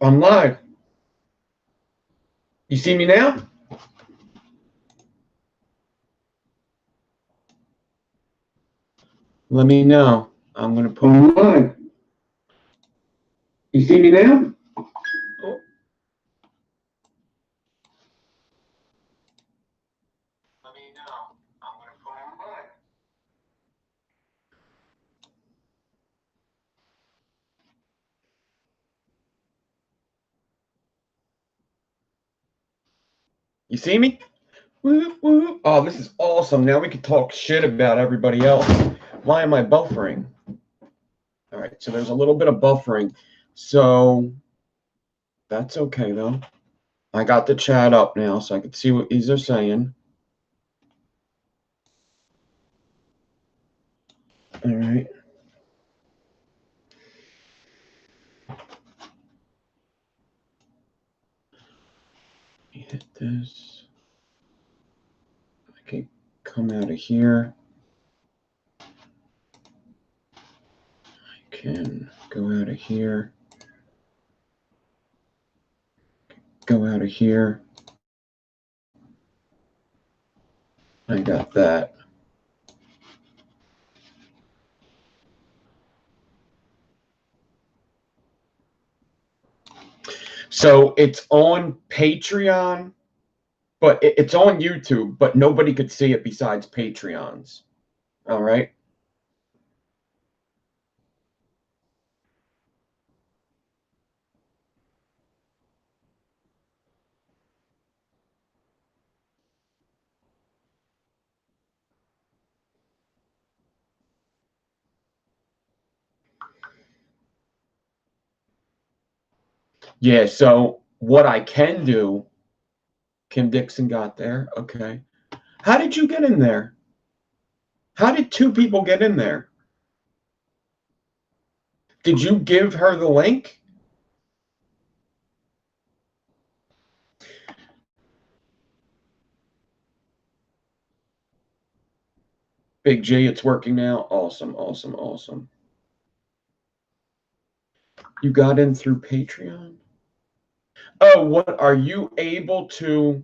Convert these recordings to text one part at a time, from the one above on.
I'm live. You see me now? Let me know. I'm going to put on live. You see me now? Oh. Let me know. I'm going to put on live. You see me? Woo, woo. Oh, this is awesome. Now we can talk shit about everybody else. Why am I buffering? All right, so there's a little bit of buffering. So that's okay, though. I got the chat up now, so I can see what these are saying. All right. Hit this. I can come out of here. I can go out of here. Go out of here. I got that. So it's on Patreon, but it's on YouTube, but nobody could see it besides Patreons. All right. Yeah, so what I can do, Kim Dixon got there. Okay. How did you get in there? How did two people get in there? Did you give her the link? Big G, it's working now. Awesome, awesome, awesome. You got in through Patreon? Oh, what are you able to?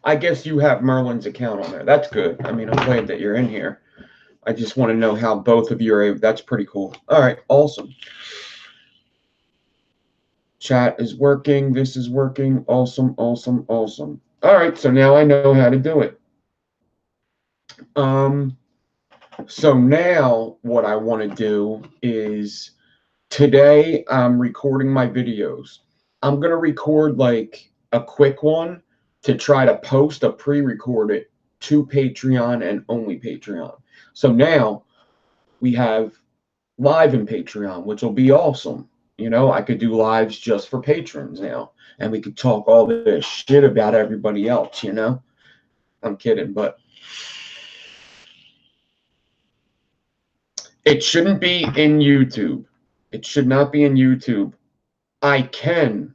I guess you have Merlin's account on there. That's good. I mean, I'm glad that you're in here. I just want to know how both of you are able. That's pretty cool. All right, awesome. Chat is working. This is working. Awesome, awesome, awesome. All right, so now I know how to do it. So now what I want to do is today I'm recording my videos. I'm going to record like a quick one to try to post a pre-recorded to Patreon and only Patreon. So now we have live in Patreon, which will be awesome. You know, I could do lives just for patrons now, and we could talk all this shit about everybody else, you know? I'm kidding, but it shouldn't be in YouTube. It should not be in YouTube. I can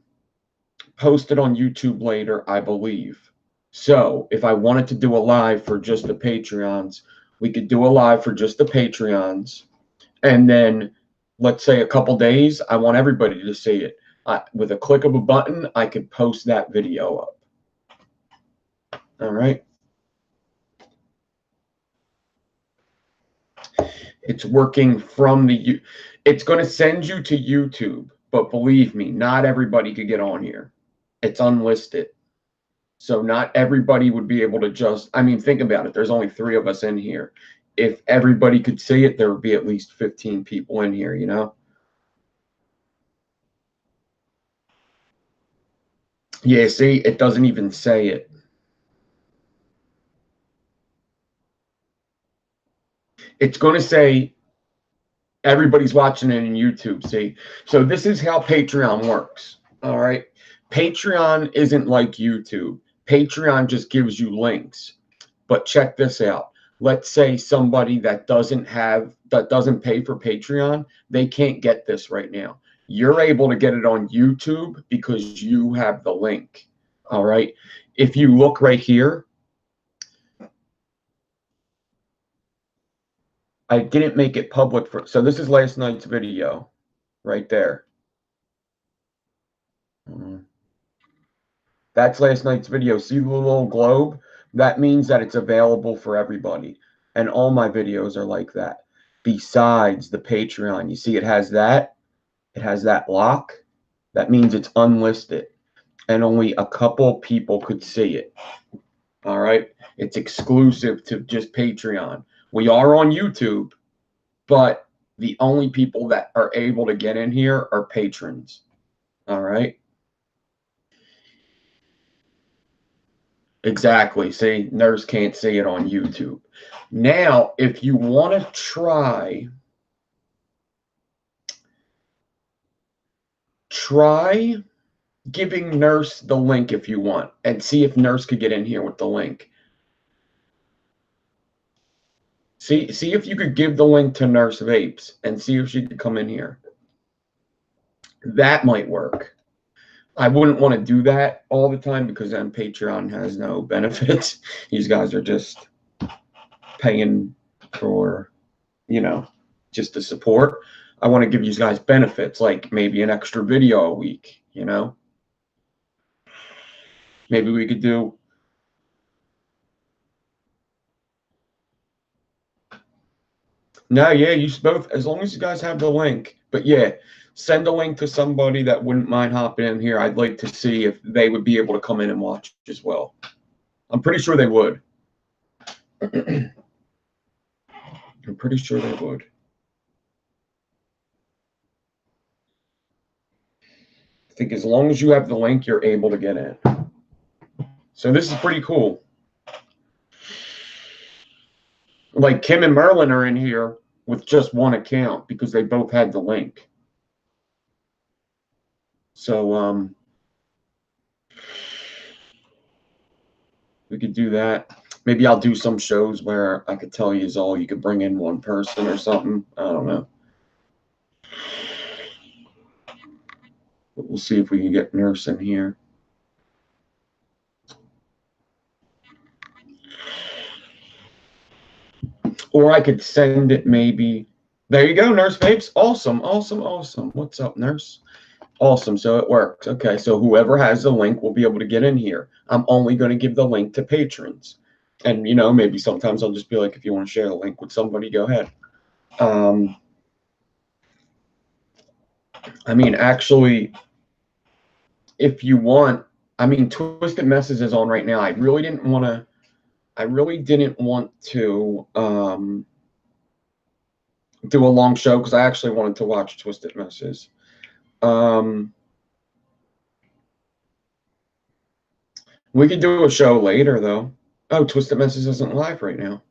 post it on YouTube later, I believe. So if I wanted to do a live for just the Patreons, we could do a live for just the Patreons. And then let's say a couple days, I want everybody to see it. With a click of a button, I could post that video up. All right. It's working from the, it's going to send you to YouTube, but believe me, not everybody could get on here. It's unlisted. So not everybody would be able to just, I mean, think about it. There's only 3 of us in here. If everybody could see it, there would be at least 15 people in here, you know? Yeah, see, it doesn't even say it. It's going to say everybody's watching it in YouTube, see? So this is how Patreon works, all right? Patreon isn't like YouTube. Patreon just gives you links. But check this out. Let's say somebody that doesn't pay for Patreon, they can't get this right now. You're able to get it on YouTube because you have the link. All right. If you look right here, I didn't make it public for, so this is last night's video right there. That's last night's video. See the little globe? That means that it's available for everybody. And all my videos are like that. Besides the Patreon, you see it has that lock. That means it's unlisted. And only a couple people could see it. All right? It's exclusive to just Patreon. We are on YouTube, but the only people that are able to get in here are patrons. All right? Exactly. See, Nurse can't see it on YouTube. Now, if you want to try giving Nurse the link if you want, and see if Nurse could get in here with the link. See if you could give the link to Nurse Vapes and see if she could come in here. That might work. I wouldn't want to do that all the time because then Patreon has no benefits. These guys are just paying for, you know, just to support. I want to give you guys benefits, like maybe an extra video a week, you know? Maybe we could do no, yeah, you both, as long as you guys have the link. But yeah, send a link to somebody that wouldn't mind hopping in here. I'd like to see if they would be able to come in and watch as well. I'm pretty sure they would. I'm pretty sure they would. I think as long as you have the link, you're able to get in. So this is pretty cool. Like Kim and Merlin are in here with just one account because they both had the link. So we could do that. Maybe I'll do some shows where I could tell you all you could bring in one person or something. I don't know. But we'll see if we can get Nurse in here. Or I could send it maybe. There you go, Nurse Vapes. Awesome, awesome, awesome. What's up, Nurse? Awesome, so it works. Okay, so whoever has the link will be able to get in here. I'm only going to give the link to patrons. And, you know, maybe sometimes I'll just be like, if you want to share the link with somebody, go ahead. I mean, actually, if you want, I mean, Twisted Messes is on right now. I really didn't want to do a long show because I actually wanted to watch Twisted Messes. We could do a show later, though. Oh, Twisted Messes isn't live right now.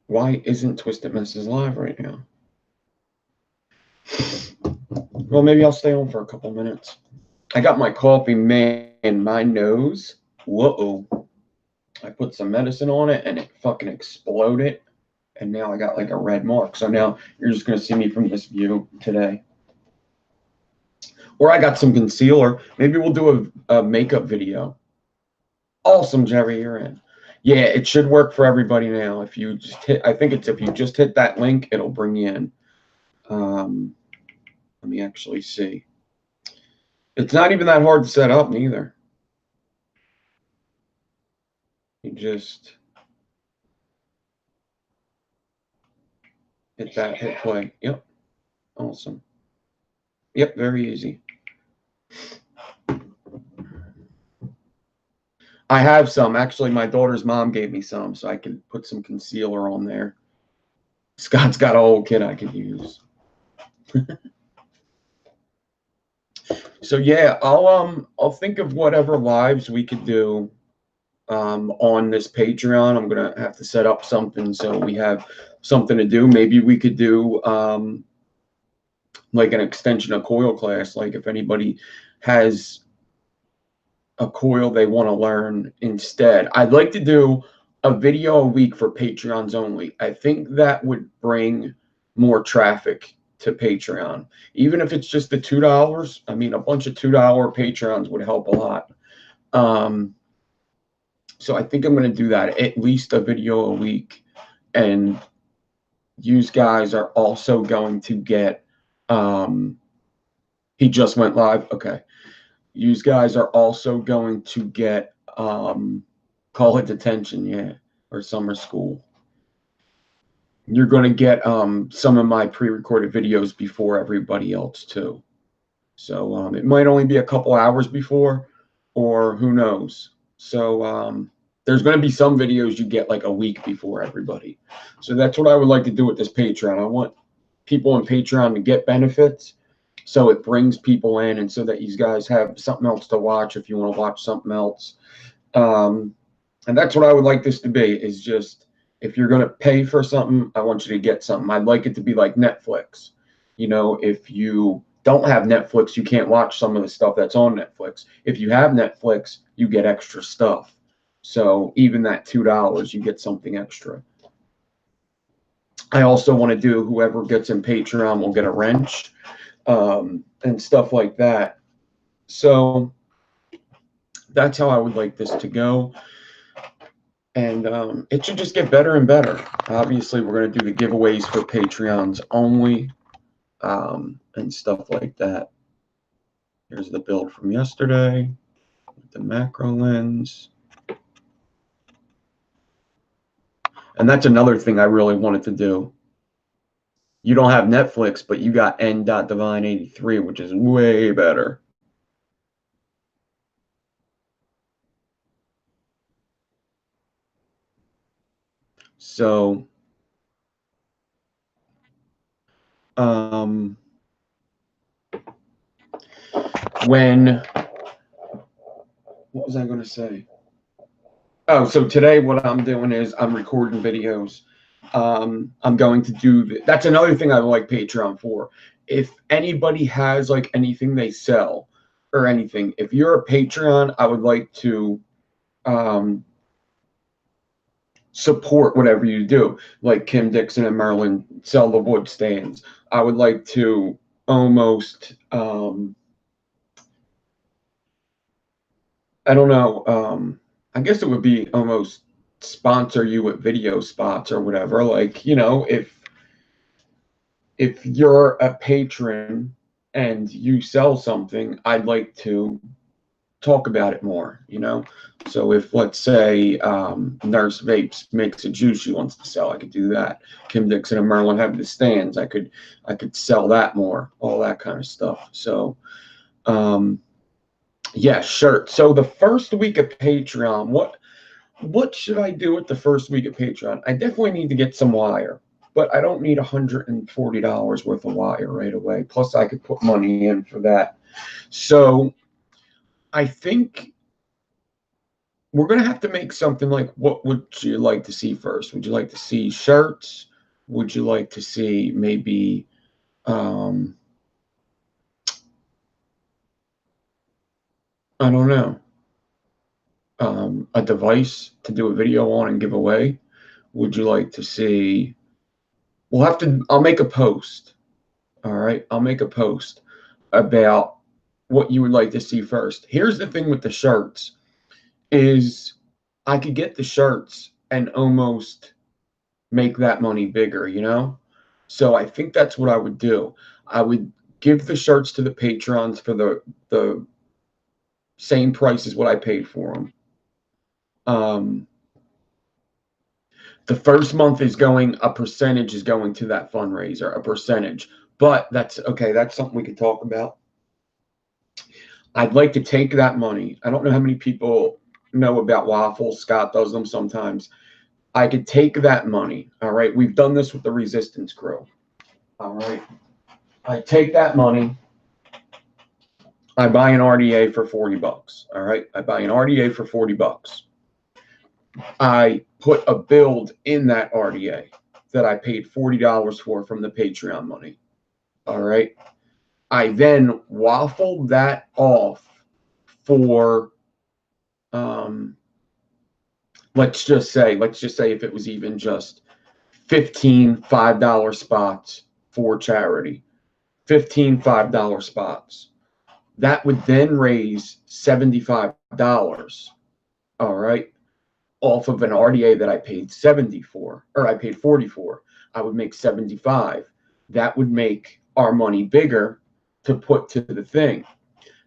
Why isn't Twisted Messes live right now? Well, maybe I'll stay on for a couple minutes. I got my coffee in my nose. Whoa. I put some medicine on it and it fucking exploded. And now I got like a red mark. So now you're just going to see me from this view today. Or I got some concealer. Maybe we'll do a makeup video. Awesome, Jerry, you're in. Yeah, it should work for everybody now. If you just hit, I think it's if you just hit that link, it'll bring you in. Let me actually see. It's not even that hard to set up neither. You just hit that, hit play. Yep. Awesome. Yep, very easy. I have some. Actually, my daughter's mom gave me some, so I can put some concealer on there. Scott's got a whole kit I could use. So yeah, I'll think of whatever lives we could do on this Patreon. I'm gonna have to set up something so we have something to do. Maybe we could do like an extension of coil class. Like if anybody has a coil they want to learn instead. I'd like to do a video a week for Patreons only. I think that would bring more traffic to Patreon. Even if it's just the $2, I mean, a bunch of $2 Patreons would help a lot. So I think I'm going to do that, at least a video a week. And you guys are also going to get, he just went live. Okay. You guys are also going to get, call it detention, yeah, or summer school. You're going to get some of my pre-recorded videos before everybody else too. So it might only be a couple hours before, or who knows. So there's going to be some videos you get like a week before everybody. So that's what I would like to do with this Patreon. I want people on Patreon to get benefits, so it brings people in, and so that you guys have something else to watch if you want to watch something else. And that's what I would like this to be, is just, if you're going to pay for something, I want you to get something. I'd like it to be like Netflix. You know, if you don't have Netflix, you can't watch some of the stuff that's on Netflix. If you have Netflix, you get extra stuff. So even that $2, you get something extra. I also want to do, whoever gets in Patreon will get a wrench, and stuff like that. So that's how I would like this to go. And it should just get better and better. Obviously, we're going to do the giveaways for Patreons only, and stuff like that. Here's the build from yesterday with the macro lens. And that's another thing I really wanted to do. You don't have Netflix, but you got N.Divine83, which is way better. So, what was I going to say? Oh, so today what I'm doing is I'm recording videos. I'm going to do, that's another thing I like Patreon for. If anybody has like anything they sell or anything, if you're a Patreon, I would like to support whatever you do. Like Kim Dixon and Merlin sell the wood stands. I would like to almost, I don't know, I guess it would be almost sponsor you with video spots or whatever. Like, you know, if you're a patron and you sell something, I'd like to talk about it more, you know. So if, let's say, Nurse Vapes makes a juice she wants to sell, I could do that. Kim Dixon and Merlin have the stands, I could sell that more, all that kind of stuff. So yeah, shirts. So the first week of Patreon, what should I do with the first week of Patreon? I definitely need to get some wire, but I don't need $140 worth of wire right away. Plus, I could put money in for that. So I think we're going to have to make something like, what would you like to see first? Would you like to see shirts? Would you like to see maybe I don't know, a device to do a video on and give away? Would you like to see, I'll make a post. All right, I'll make a post about what you would like to see first. Here's the thing with the shirts is I could get the shirts and almost make that money bigger, you know? So I think that's what I would do. I would give the shirts to the patrons for the same price as what I paid for them. The first month is going, a percentage is going to that fundraiser, a percentage. But that's okay. That's something we could talk about. I'd like to take that money. I don't know how many people know about waffles. Scott does them sometimes. I could take that money. All right. We've done this with the Resistance Crew. All right. I take that money. I buy an RDA for $40. All right. I buy an RDA for $40. I put a build in that RDA that I paid $40 for from the Patreon money. All right. I then waffle that off for, let's just say if it was even just 15 $5 spots for charity, 15 $5 spots. That would then raise $75. All right. off of an RDA that I paid 70 for, or I paid 40 for, I would make 75. That would make our money bigger to put to the thing.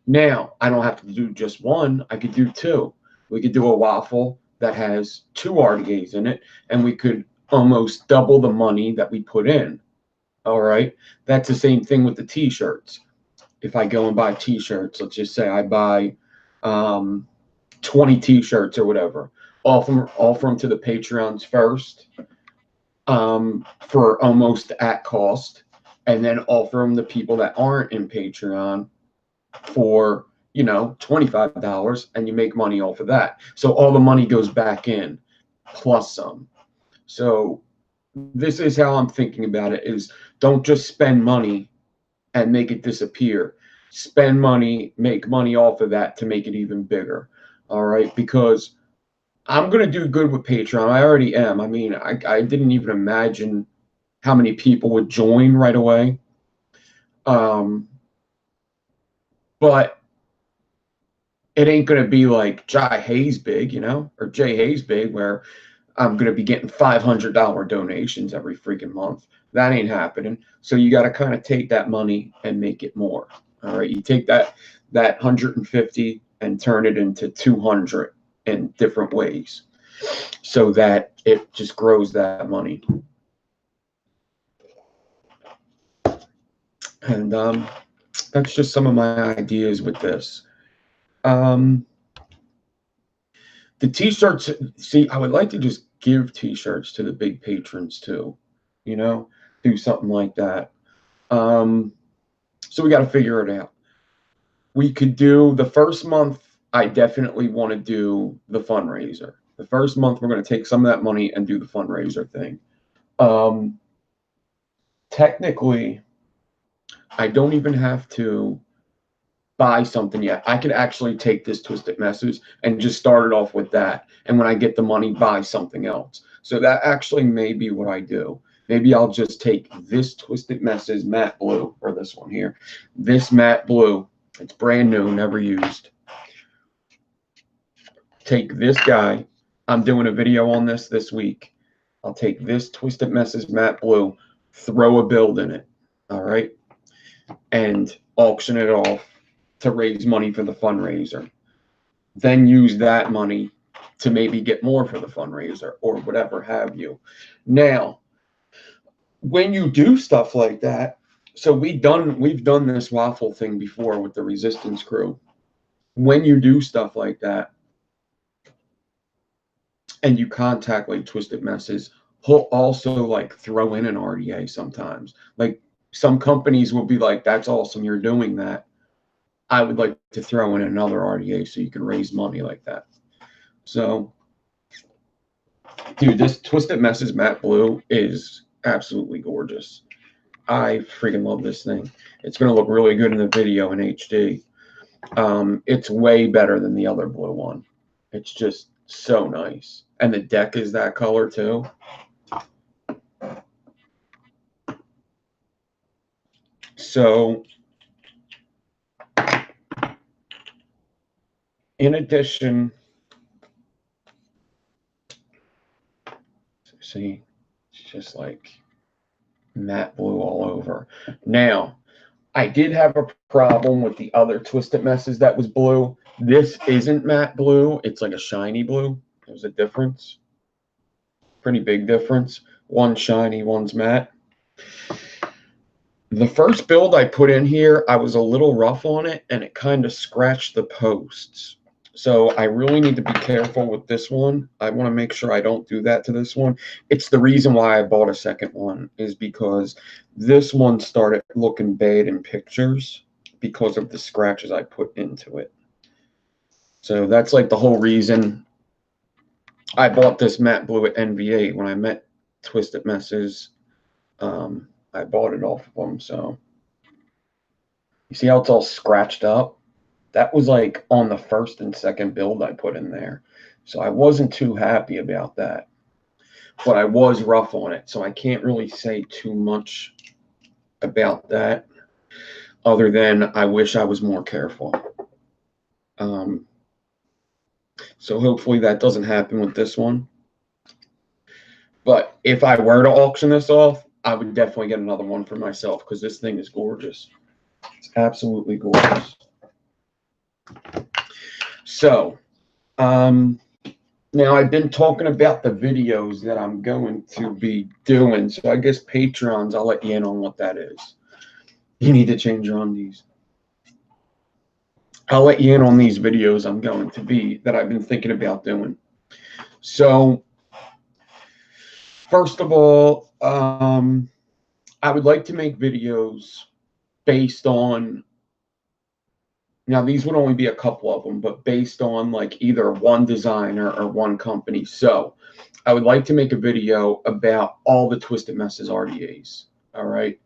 Now, I don't have to do just one. I could do two. We could do a waffle that has 2 RDAs in it, and we could almost double the money that we put in. All right. That's the same thing with the t-shirts. If I go and buy t-shirts, let's just say I buy 20 t-shirts or whatever, offer them to the Patreons first for almost at cost, and then offer them to people that aren't in Patreon for, you know, $25, and you make money off of that. So all the money goes back in plus some. So this is how I'm thinking about it, is don't just spend money and make it disappear. Spend money, make money off of that to make it even bigger. All right, because I'm going to do good with Patreon. I already am. I mean, I didn't even imagine how many people would join right away. But it ain't going to be like Jai Hayes big, you know, or Jay Hayes big, where I'm going to be getting $500 donations every freaking month. That ain't happening. So you got to kind of take that money and make it more. All right. You take that 150 and turn it into 200 in different ways so that it just grows that money. And that's just some of my ideas with this. The t-shirts, see, I would like to just give t-shirts to the big patrons too, you know, do something like that. So we got to figure it out. We could do the first month. I definitely want to do the fundraiser. The first month, we're going to take some of that money and do the fundraiser thing. Technically, I don't even have to buy something yet. I could actually take this Twisted Messes and just start it off with that. And when I get the money, buy something else. So that actually may be what I do. Maybe I'll just take this Twisted Messes matte blue, or this one here, this matte blue. It's brand new, never used. Take this guy. I'm doing a video on this week. I'll take this Twisted Messes matte blue, throw a build in it, all right, and auction it off to raise money for the fundraiser. Then use that money to maybe get more for the fundraiser or whatever have you. Now, when you do stuff like that, so we've done this waffle thing before with the Resistance crew. When you do stuff like that and you contact like Twisted Messes, he'll also like throw in an RDA sometimes. Like some companies will be like, that's awesome, you're doing that. I would like to throw in another RDA so you can raise money like that. So, dude, this Twisted Messes matte blue is absolutely gorgeous. I freaking love this thing. It's going to look really good in the video in HD. It's way better than the other blue one. It's just so nice. And the deck is that color too. So, in addition, see, it's just like matte blue all over. Now, I did have a problem with the other Twisted Messes that was blue. This isn't matte blue. It's like a shiny blue. There's a difference. Pretty big difference. One's shiny, one's matte. The first build I put in here, I was a little rough on it, and it kind of scratched the posts. So I really need to be careful with this one. I want to make sure I don't do that to this one. It's the reason why I bought a second one, is because this one started looking bad in pictures because of the scratches I put into it. So that's like the whole reason I bought this matte blue at NV8. When I met Twisted Messes, I bought it off of them. So you see how it's all scratched up? That was like on the first and second build I put in there. So I wasn't too happy about that. But I was rough on it, so I can't really say too much about that other than I wish I was more careful. So hopefully that doesn't happen with this one. But if I were to auction this off, I would definitely get another one for myself because this thing is gorgeous. It's absolutely gorgeous. So, now I've been talking about the videos that I'm going to be doing. So I guess Patreons, I'll let you in on what that is. You need to change your undies. I'll let you in on these videos that I've been thinking about doing. So, first of all, I would like to make videos based on, now these would only be a couple of them, but based on like either one designer or one company. So I would like to make a video about all the Twisted Messes RDAs. All right.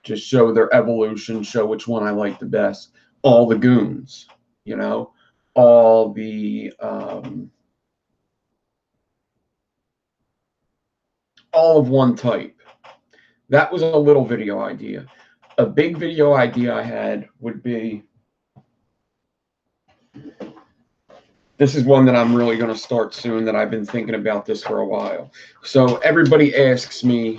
Just show their evolution, show which one I like the best. All the goons, you know, all the all of one type. That was a little video idea. A big video idea I had would be, this is one that I'm really going to start soon, that I've been thinking about this for a while. So everybody asks me,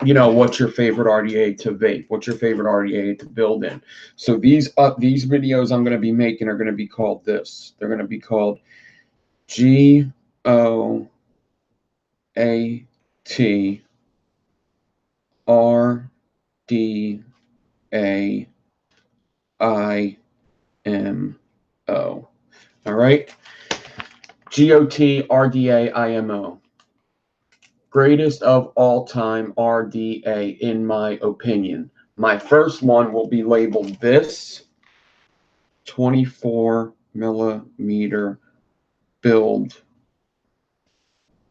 you know, what's your favorite RDA to vape? What's your favorite RDA to build in? So these videos I'm going to be making are going to be called this. They're going to be called GOAT RDAIMO. All right. GOAT RDAIMO. Greatest of all time RDA, in my opinion. My first one will be labeled this 24 millimeter build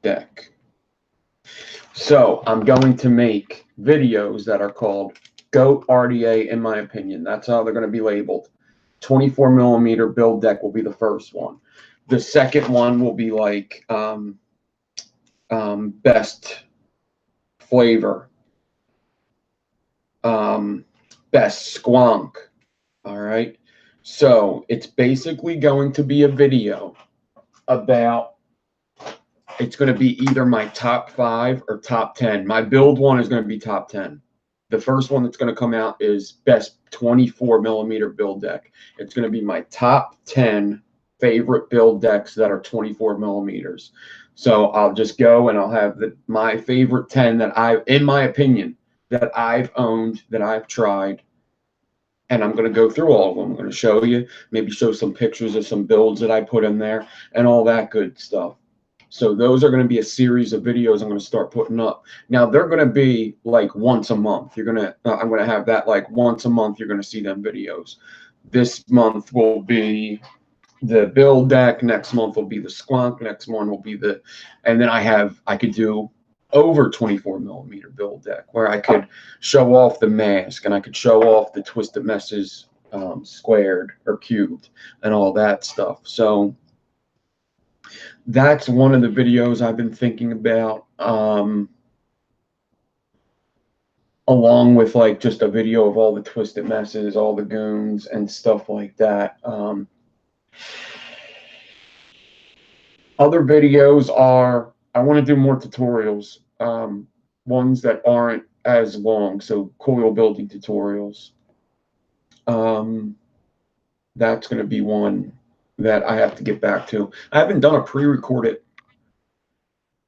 deck. So I'm going to make videos that are called GOAT RDA, in my opinion. That's how they're going to be labeled. 24 millimeter build deck will be the first one. The second one will be like best flavor, best squonk. All right. So it's basically going to be a video about, it's going to be either my top 5 or top 10. My build one is going to be top 10. The first one that's going to come out is best 24 millimeter build deck. It's going to be my top 10 favorite build decks that are 24 millimeters. So I'll just go and I'll have my favorite 10 that in my opinion, that I've owned, that I've tried. And I'm going to go through all of them. I'm going to show you, maybe show some pictures of some builds that I put in there and all that good stuff. So those are going to be a series of videos I'm going to start putting up. Now they're going to be like once a month. I'm going to have that like once a month. You're going to see them videos. This month will be the build deck. Next month will be the squonk. Next one will be and then I could do over 24 millimeter build deck where I could show off the mask and I could show off the Twisted Messes squared or cubed and all that stuff. So that's one of the videos I've been thinking about, along with like just a video of all the Twisted Messes, all the goons and stuff like that. Other videos are, I want to do more tutorials, ones that aren't as long, so coil building tutorials. That's going to be one that I have to get back to. I haven't done a pre-recorded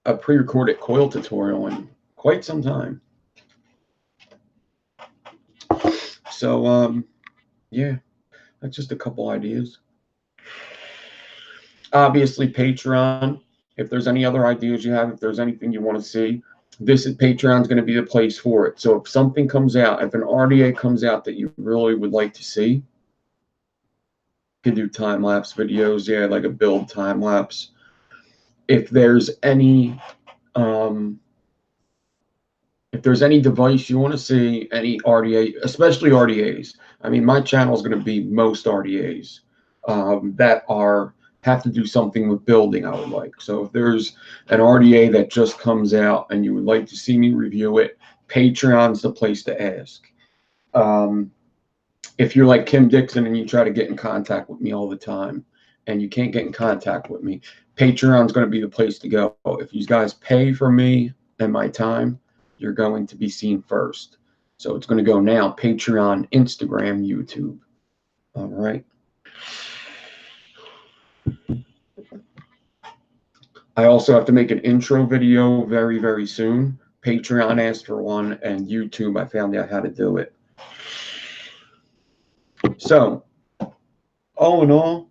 coil tutorial in quite some time. So yeah, that's just a couple ideas. Obviously Patreon, if there's any other ideas you have, if there's anything you want to see, Patreon's going to be the place for it. So if something comes out, if an RDA comes out that you really would like to see, you can do time-lapse videos, yeah, like a build time-lapse. If there's any device you want to see, any RDA, especially RDAs. I mean, my channel is going to be most RDAs that have to do something with building, I would like. So if there's an RDA that just comes out and you would like to see me review it, Patreon's the place to ask. If you're like Kim Dixon and you try to get in contact with me all the time and you can't get in contact with me, Patreon's going to be the place to go. If you guys pay for me and my time, you're going to be seen first. So it's going to go now, Patreon, Instagram, YouTube. All right. I also have to make an intro video very, very soon. Patreon asked for one, and YouTube, I found out how to do it. So, all in all,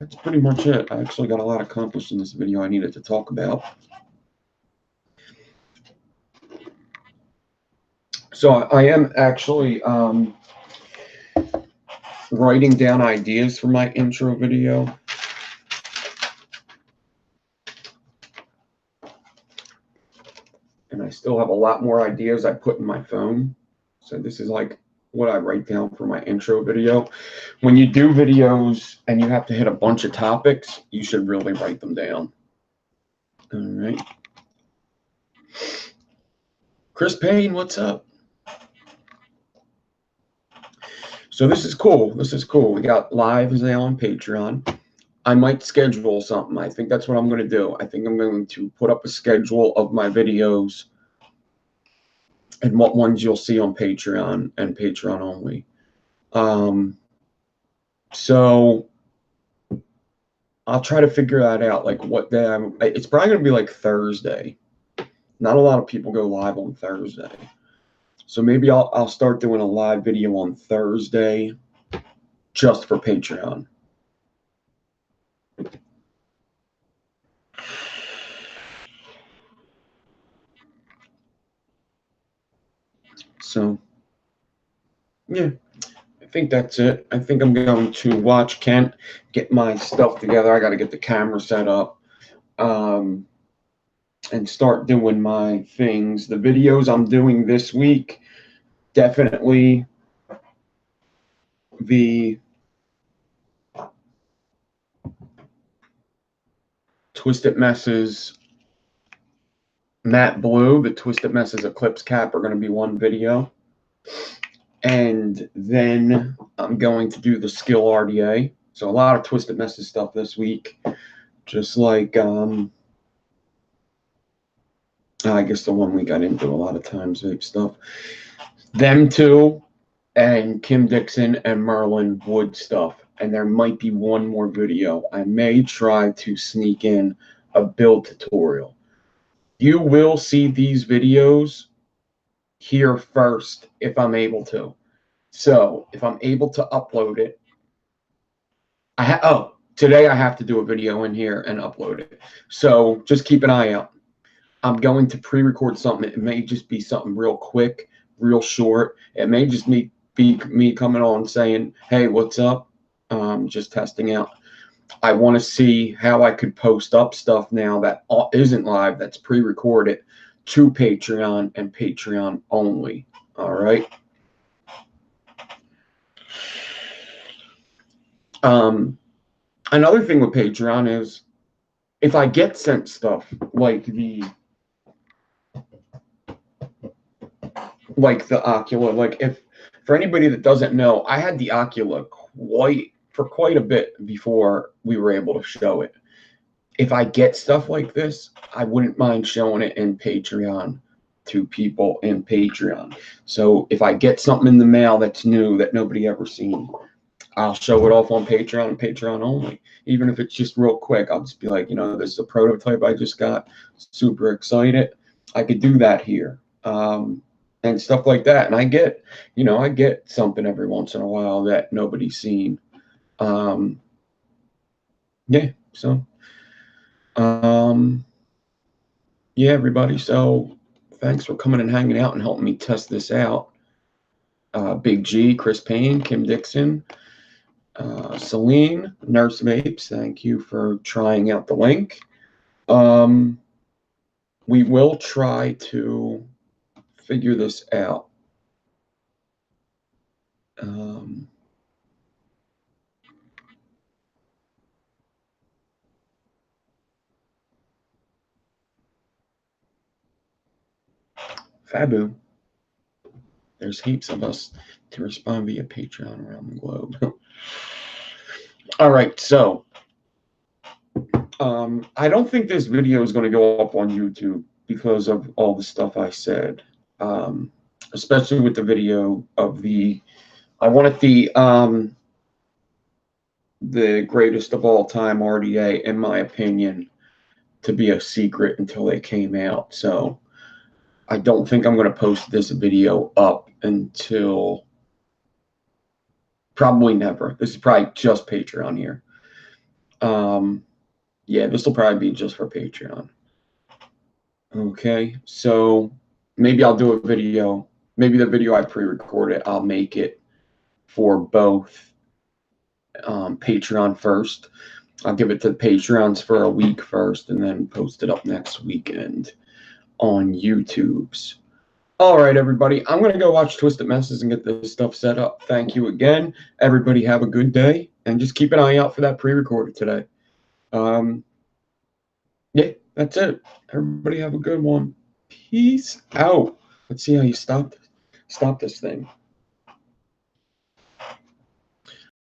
that's pretty much it. I actually got a lot accomplished in this video I needed to talk about. So I am actually writing down ideas for my intro video. And I still have a lot more ideas I put in my phone. So this is like what I write down for my intro video. When you do videos and you have to hit a bunch of topics, you should really write them down. All right. Chris Payne, what's up? So this is cool. This is cool. We got lives now on Patreon. I might schedule something. I think that's what I'm going to do. I think I'm going to put up a schedule of my videos and what ones you'll see on Patreon and Patreon only. So I'll try to figure that out, like what day it's probably going to be like Thursday. Not a lot of people go live on Thursday. So maybe I'll start doing a live video on Thursday just for Patreon. So, yeah, I think that's it. I think I'm going to watch Kent, get my stuff together. I got to get the camera set up, and start doing my things. The videos I'm doing this week, definitely the Twisted Messes Matte Blue, the Twisted Messes Eclipse Cap are going to be one video. And then I'm going to do the Skill RDA. So a lot of Twisted Messes stuff this week. Just like, I guess the one we got into a lot of times, vape stuff. Them two, and Kim Dixon and Merlin Wood stuff. And there might be one more video. I may try to sneak in a build tutorial. You will see these videos here first if I'm able to. So if I'm able to upload it, today I have to do a video in here and upload it. So just keep an eye out. I'm going to pre-record something. It may just be something real quick, real short. It may just be me coming on saying, hey, what's up? Just testing out. I want to see how I could post up stuff now that isn't live, that's pre-recorded, to Patreon and Patreon only. All right. Another thing with Patreon is if I get sent stuff like the Ocula, like if for anybody that doesn't know, I had the Ocula for quite a bit before we were able to show it. If I get stuff like this, I wouldn't mind showing it in Patreon to people in Patreon. So if I get something in the mail that's new that nobody ever seen, I'll show it off on Patreon and Patreon only. Even if it's just real quick, I'll just be like, this is a prototype I just got. Super excited. I could do that here. And stuff like that. And I get something every once in a while that nobody's seen. Yeah, so yeah, everybody. So thanks for coming and hanging out and helping me test this out. Big G, Chris Payne, Kim Dixon, Celine, Nurse Vapes, thank you for trying out the link. We will try to figure this out. Fabu, there's heaps of us to respond via Patreon around the globe. All right, so I don't think this video is going to go up on YouTube because of all the stuff I said, especially with the video of I wanted the greatest of all time RDA, in my opinion, to be a secret until they came out. So I don't think I'm going to post this video up until probably never. This is probably just Patreon here. Yeah, this will probably be just for Patreon. Okay, so maybe I'll do a video. Maybe the video I pre-recorded, I'll make it for both Patreon first. I'll give it to the Patreons for a week first and then post it up next weekend on YouTube's. All right, everybody. I'm going to go watch Twisted Messes and get this stuff set up. Thank you again. Everybody have a good day. And just keep an eye out for that pre-recorded today. Yeah, that's it. Everybody have a good one. Peace out. Let's see how you stop this thing.